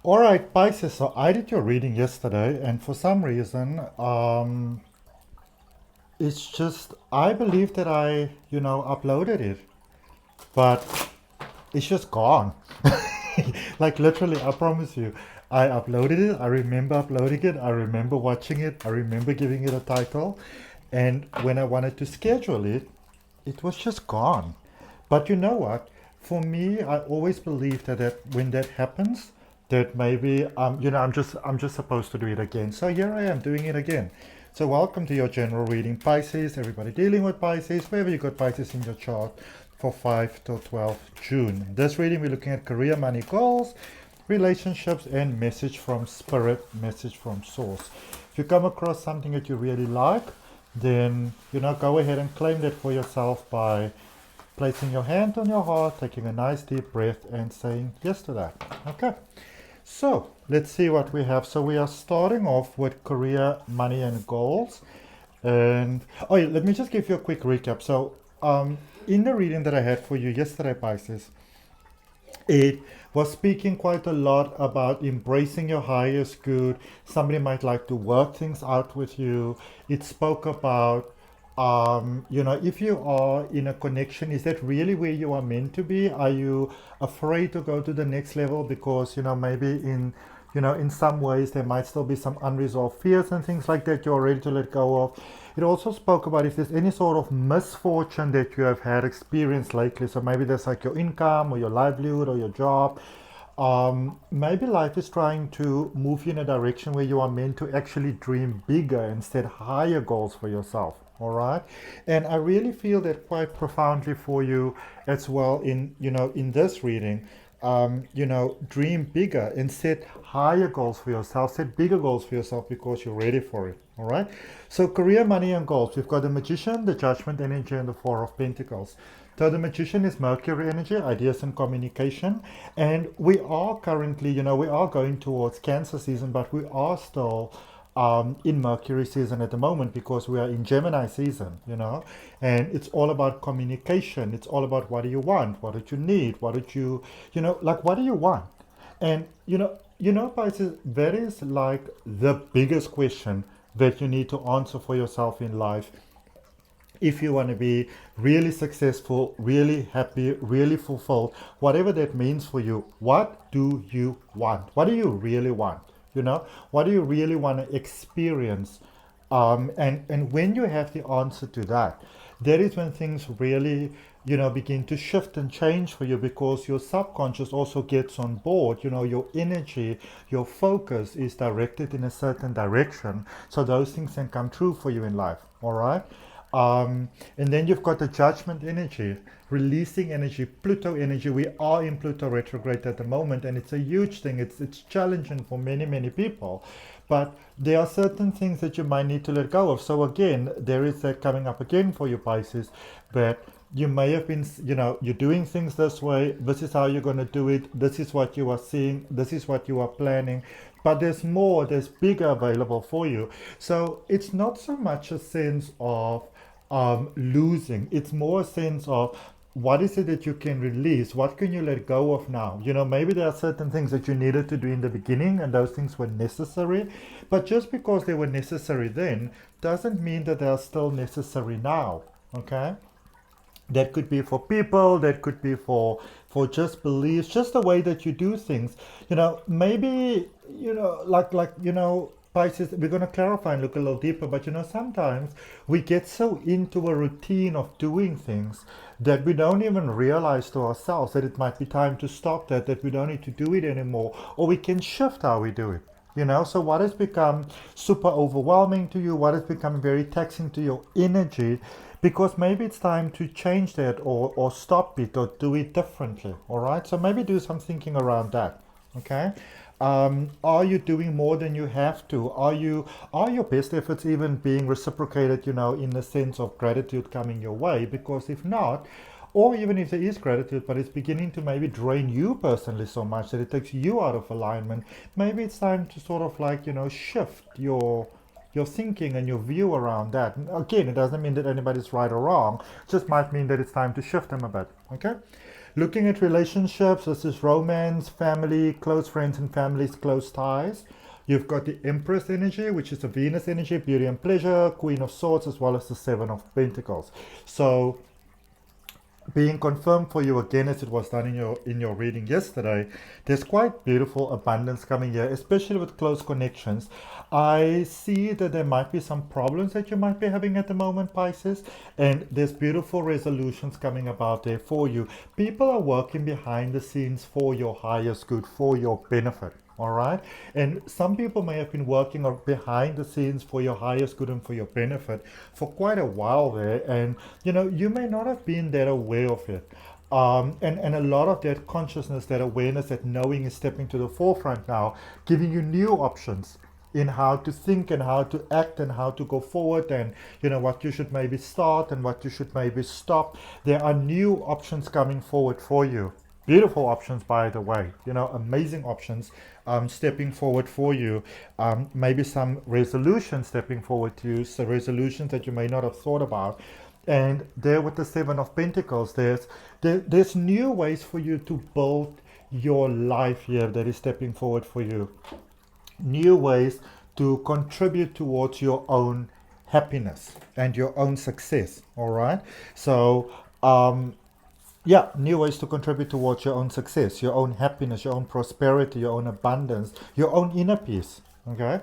All right, Pisces. So I did your reading yesterday, and for some reason, it's just I believe that I uploaded it, but it's just gone. Like literally, I promise you, I uploaded it. I remember uploading it. I remember watching it. I remember giving it a title, and when I wanted to schedule it, it was just gone. But you know what? For me, I always believe that when that happens, that maybe I'm just supposed to do it again. So here I am doing it again. So welcome to your general reading, Pisces. Everybody dealing with Pisces, wherever you got Pisces in your chart for 5 till 12 June. This reading we're looking at career, money, goals, relationships, and message from spirit, message from source. If you come across something that you really like, then go ahead and claim that for yourself by placing your hand on your heart, taking a nice deep breath, and saying yes to that. Okay. So let's see what we have. So we are starting off with career, money, and goals. And oh, yeah, let me just give you a quick recap. So, in the reading that I had for you yesterday, Pisces, it was speaking quite a lot about embracing your highest good. Somebody might like to work things out with you. It spoke about, if you are in a connection, is that really where you are meant to be? Are you afraid to go to the next level because, maybe in some ways there might still be some unresolved fears and things like that you're ready to let go of. It also spoke about if there's any sort of misfortune that you have had experience lately. So maybe there's like your income or your livelihood or your job. Maybe life is trying to move you in a direction where you are meant to actually dream bigger and set higher goals for yourself. All right. And I really feel that quite profoundly for you as well in this reading. Dream bigger and set higher goals for yourself, set bigger goals for yourself because you're ready for it. All right. So, career, money, and goals. We've got the Magician, the Judgment energy, and the Four of Pentacles. So, the Magician is Mercury energy, ideas and communication. And we are currently, we are going towards Cancer season, but we are still in Mercury season at the moment because we are in Gemini season. And it's all about communication. It's all about what do you want? What do you need? What do like what do you want? And Pisces, that is like the biggest question that you need to answer for yourself in life if you want to be really successful, really happy, really fulfilled, whatever that means for you. What do you want? What do you really want? What do you really want to experience? And when you have the answer to that, that is when things really begin to shift and change for you because your subconscious also gets on board. Your energy, your focus is directed in a certain direction, so those things can come true for you in life. All right. And then you've got the Judgment energy, releasing energy, Pluto energy. We are in Pluto retrograde at the moment, and it's a huge thing. It's challenging for many, many people. But there are certain things that you might need to let go of. So again, there is that coming up again for you, Pisces, that you may have been, you're doing things this way. This is how you're going to do it. This is what you are seeing. This is what you are planning. But there's more, there's bigger available for you. So it's not so much a sense of losing. It's more a sense of what is it that you can release? What can you let go of now? Maybe there are certain things that you needed to do in the beginning and those things were necessary. But just because they were necessary then doesn't mean that they are still necessary now. Okay? That could be for people, that could be for just beliefs, just the way that you do things. Maybe, Pisces, we're going to clarify and look a little deeper, but sometimes we get so into a routine of doing things that we don't even realize to ourselves that it might be time to stop that we don't need to do it anymore, or we can shift how we do it. So what has become super overwhelming to you, what has become very taxing to your energy, because maybe it's time to change that or stop it or do it differently. All right. So maybe do some thinking around that. Okay. Are you doing more than you have to? Are your best efforts even being reciprocated, in the sense of gratitude coming your way? Because if not, or even if there is gratitude, but it's beginning to maybe drain you personally so much that it takes you out of alignment, maybe it's time to sort of like, shift your thinking and your view around that. And again, it doesn't mean that anybody's right or wrong, it just might mean that it's time to shift them a bit. Okay? Looking at relationships, this is romance, family, close friends and families, close ties. You've got the Empress energy, which is the Venus energy, beauty and pleasure, Queen of Swords, as well as the Seven of Pentacles. So being confirmed for you again, as it was done in your reading yesterday, there's quite beautiful abundance coming here, especially with close connections. I see that there might be some problems that you might be having at the moment, Pisces, and there's beautiful resolutions coming about there for you. People are working behind the scenes for your highest good, for your benefit. All right. And some people may have been working behind the scenes for your highest good and for your benefit for quite a while there. And, you may not have been that aware of it. And a lot of that consciousness, that awareness, that knowing is stepping to the forefront now, giving you new options in how to think and how to act and how to go forward, and what you should maybe start and what you should maybe stop. There are new options coming forward for you. Beautiful options, by the way, amazing options stepping forward for you. Maybe some resolutions stepping forward to you, so resolutions that you may not have thought about. And there with the Seven of Pentacles, there's new ways for you to build your life here that is stepping forward for you. New ways to contribute towards your own happiness and your own success. All right. So, yeah, new ways to contribute towards your own success, your own happiness, your own prosperity, your own abundance, your own inner peace. Okay.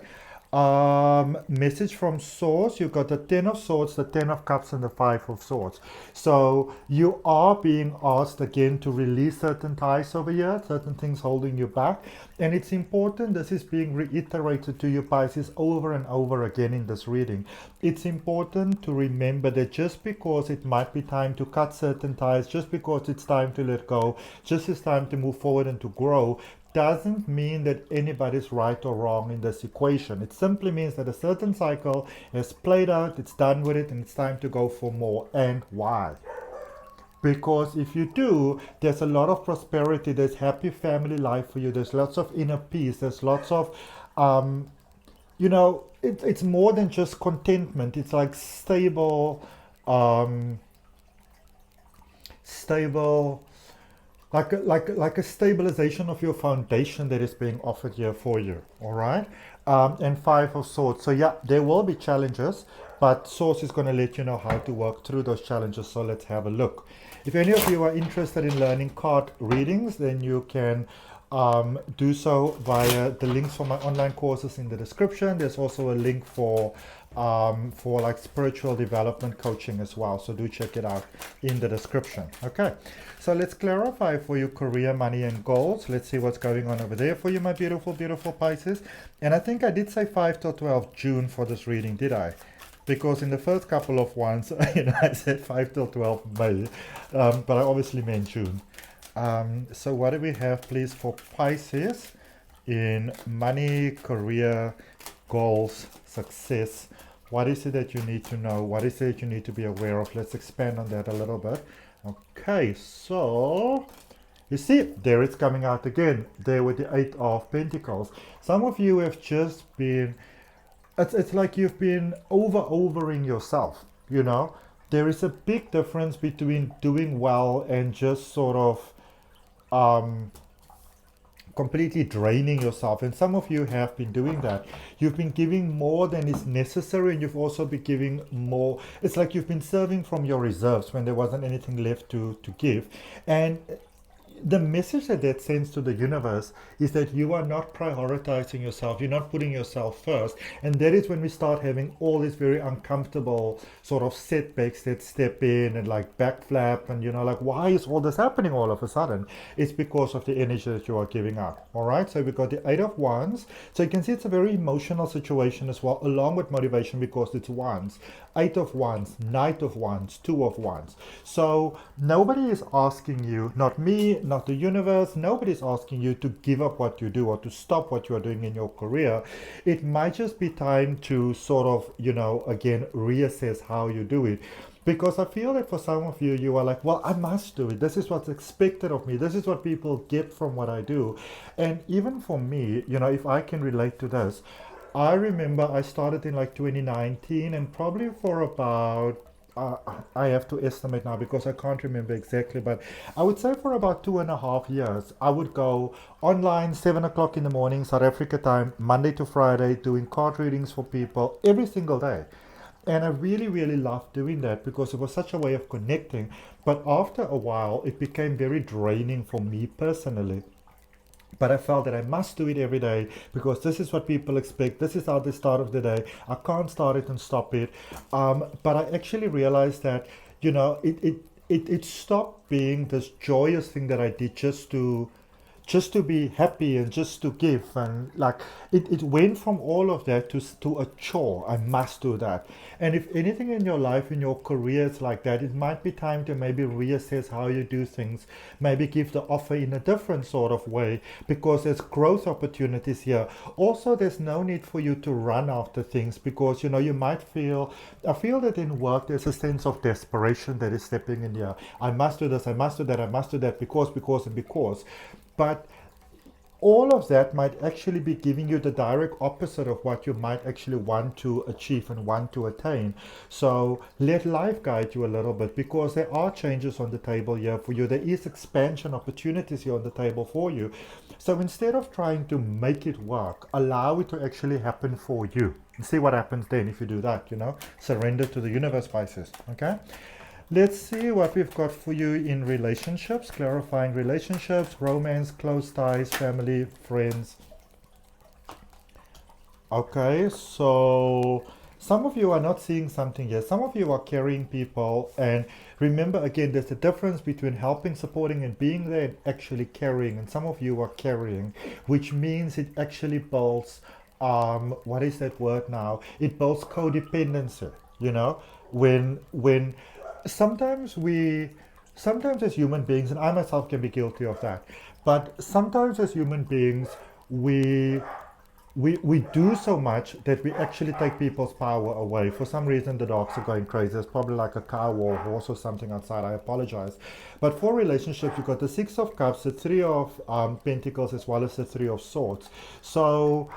Message from Source. You've got the Ten of Swords, the Ten of Cups, and the Five of Swords. So you are being asked again to release certain ties over here, certain things holding you back. And it's important, this is being reiterated to you, Pisces, over and over again in this reading. It's important to remember that just because it might be time to cut certain ties, just because it's time to let go, just it's time to move forward and to grow, doesn't mean that anybody's right or wrong in this equation. It simply means that a certain cycle has played out, it's done with it, and it's time to go for more. And why? Because if you do, there's a lot of prosperity, there's happy family life for you, there's lots of inner peace, there's lots of, it's more than just contentment. It's like stable, like a stabilization of your foundation that is being offered here for you. All right. And Five of Swords. So yeah, there will be challenges, but Source is going to let you know how to work through those challenges. So let's have a look. If any of you are interested in learning card readings, then you can do so via the links for my online courses in the description. There's also a link for like spiritual development coaching as well, so do check it out in the description. Okay, so let's clarify for you career, money and goals. Let's see what's going on over there for you, my beautiful Pisces. And I think I did say 5 till 12 June for this reading, did I? Because in the first couple of ones I said 5 till 12 May, but I obviously meant June. So what do we have, please, for Pisces in money, career, goals, success? What is it that you need to know? What is it that you need to be aware of? Let's expand on that a little bit. Okay, so you see, there it's coming out again, there with the Eight of Pentacles. Some of you have just been, it's like you've been overing yourself, There is a big difference between doing well and just sort of completely draining yourself, and some of you have been doing that. You've been giving more than is necessary, and you've also been giving more. It's like you've been serving from your reserves when there wasn't anything left to give. And the message that sends to the universe is that you are not prioritizing yourself, you're not putting yourself first. And that is when we start having all these very uncomfortable sort of setbacks that step in and like backflap, and like, why is all this happening all of a sudden? It's because of the energy that you are giving out. All right, so we've got the Eight of Wands. So you can see it's a very emotional situation as well, along with motivation, because it's wands. Eight of Wands, Knight of Wands, Two of Wands. So nobody is asking you, not me, not the universe, nobody's asking you to give up what you do or to stop what you are doing in your career. It might just be time to sort of, again, reassess how you do it. Because I feel that for some of you, you are like, well, I must do it. This is what's expected of me. This is what people get from what I do. And even for me, if I can relate to this, I remember I started in like 2019, and probably for about I have to estimate now because I can't remember exactly, but I would say for about 2.5 years, I would go online 7 o'clock in the morning, South Africa time, Monday to Friday, doing card readings for people every single day. And I really, really loved doing that because it was such a way of connecting. But after a while, it became very draining for me personally. But I felt that I must do it every day because this is what people expect. This is how the start of the day. I can't start it and stop it. But I actually realized that, it stopped being this joyous thing that I did just to be happy and just to give, and like it went from all of that to a chore. I must do that. And if anything in your life, in your career is like that, it might be time to maybe reassess how you do things, maybe give the offer in a different sort of way, because there's growth opportunities here. Also, there's no need for you to run after things, because you might feel, I feel that in work there's a sense of desperation that is stepping in here. I must do this, I must do that, I must do that, because and because. But all of that might actually be giving you the direct opposite of what you might actually want to achieve and want to attain. So let life guide you a little bit, because there are changes on the table here for you. There is expansion opportunities here on the table for you. So instead of trying to make it work, allow it to actually happen for you. And see what happens then if you do that, Surrender to the universe, Pisces. Okay? Let's see what we've got for you in relationships, clarifying relationships, romance, close ties, family, friends. Okay, so some of you are not seeing something yet. Some of you are carrying people, and remember again, there's a difference between helping, supporting, and being there and actually carrying. And some of you are carrying, which means it actually builds, what is that word now? It builds codependency, when sometimes as human beings, and I myself can be guilty of that, but sometimes as human beings, we do so much that we actually take people's power away. For some reason, the dogs are going crazy. There's probably like a cow or a horse or something outside. I apologize. But for relationships, you've got the Six of Cups, the Three of Pentacles, as well as the Three of Swords. So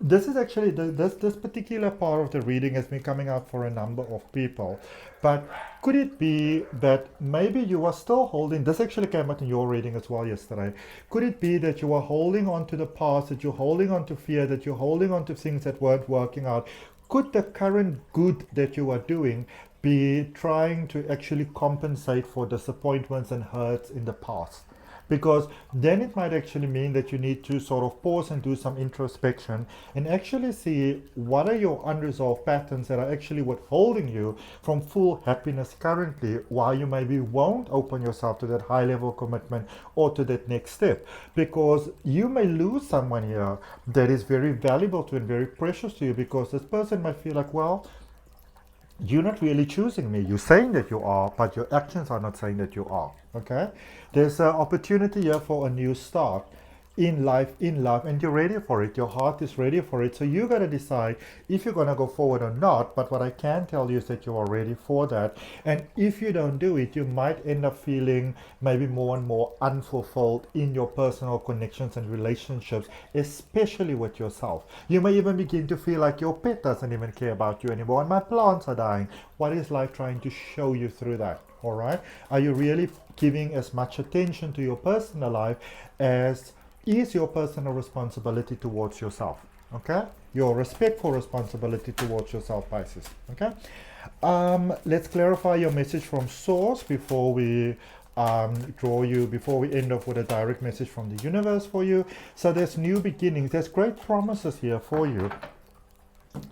this is actually this particular part of the reading has been coming out for a number of people. But could it be that maybe you are still holding, this actually came out in your reading as well yesterday, could it be that you are holding on to the past, that you're holding on to fear, that you're holding on to things that weren't working out? Could the current good that you are doing be trying to actually compensate for disappointments and hurts in the past? Because then it might actually mean that you need to sort of pause and do some introspection and actually see what are your unresolved patterns that are actually withholding you from full happiness currently, while you maybe won't open yourself to that high level commitment or to that next step. Because you may lose someone here that is very valuable to you and very precious to you, because this person might feel like, well, you're not really choosing me. You're saying that you are, but your actions are not saying that you are. Okay? There's an opportunity here for a new start in life, in love, and you're ready for it. Your heart is ready for it. So you got to decide if you're going to go forward or not. But what I can tell you is that you are ready for that. And if you don't do it, you might end up feeling maybe more and more unfulfilled in your personal connections and relationships, especially with yourself. You may even begin to feel like your pet doesn't even care about you anymore, and my plants are dying. What is life trying to show you through that? All right? Are you really giving as much attention to your personal life as is your personal responsibility towards yourself? Okay? Your respectful responsibility towards yourself, Pisces. Okay? Let's clarify your message from source before we before we end off with a direct message from the universe for you. So there's new beginnings. There's great promises here for you.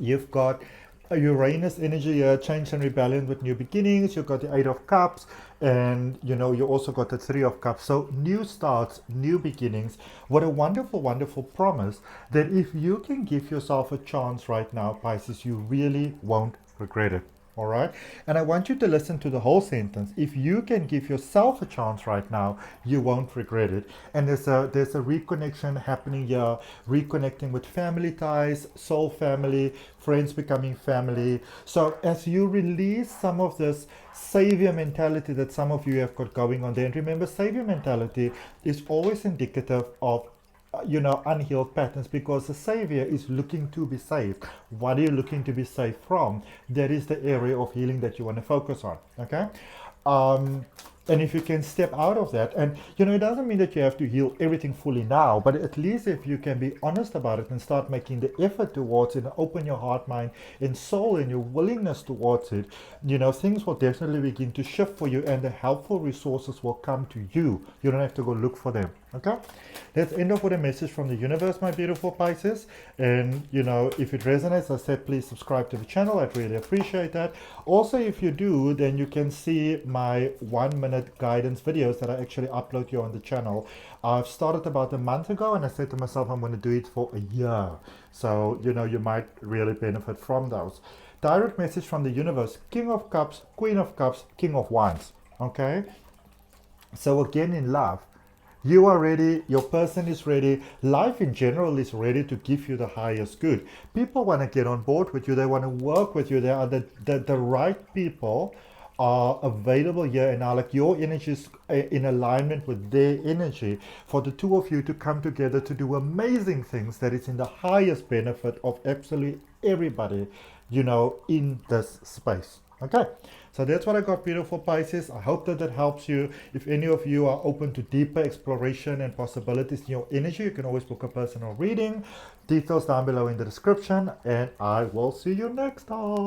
You've got Uranus energy, change and rebellion with new beginnings. You've got the Eight of Cups, and you also got the Three of Cups. So new starts, new beginnings. What a wonderful, wonderful promise that if you can give yourself a chance right now, Pisces, you really won't regret it. All right? And I want you to listen to the whole sentence. If you can give yourself a chance right now, you won't regret it. And there's a reconnection happening here, reconnecting with family ties, soul family, friends becoming family. So as you release some of this savior mentality that some of you have got going on there, and remember, savior mentality is always indicative of unhealed patterns, because the savior is looking to be saved. What are you looking to be saved from? That is the area of healing that you want to focus on. Okay. um, and if you can step out of that, and it doesn't mean that you have to heal everything fully now, but at least if you can be honest about it and start making the effort towards it, and open your heart, mind, and soul, and your willingness towards it, things will definitely begin to shift for you, and the helpful resources will come to you. You don't have to go look for them. Okay, let's end off with a message from the universe, my beautiful Pisces. And if it resonates, I said, please subscribe to the channel. I'd really appreciate that. Also, if you do, then you can see my 1-minute guidance videos that I actually upload here on the channel. I've started about a month ago, and I said to myself I'm going to do it for a year. So you might really benefit from those. Direct message from the universe: King of Cups, Queen of Cups, King of Wands. Okay, so again, in love, you are ready, your person is ready, life in general is ready to give you the highest good. People want to get on board with you, they want to work with you, they are the right people are available here and now. Like, your energy is in alignment with their energy for the two of you to come together to do amazing things that is in the highest benefit of absolutely everybody, in this space. Okay, so that's what I got, beautiful Pisces. I hope that helps you. If any of you are open to deeper exploration and possibilities in your energy, you can always book a personal reading. Details down below in the description, and I will see you next time.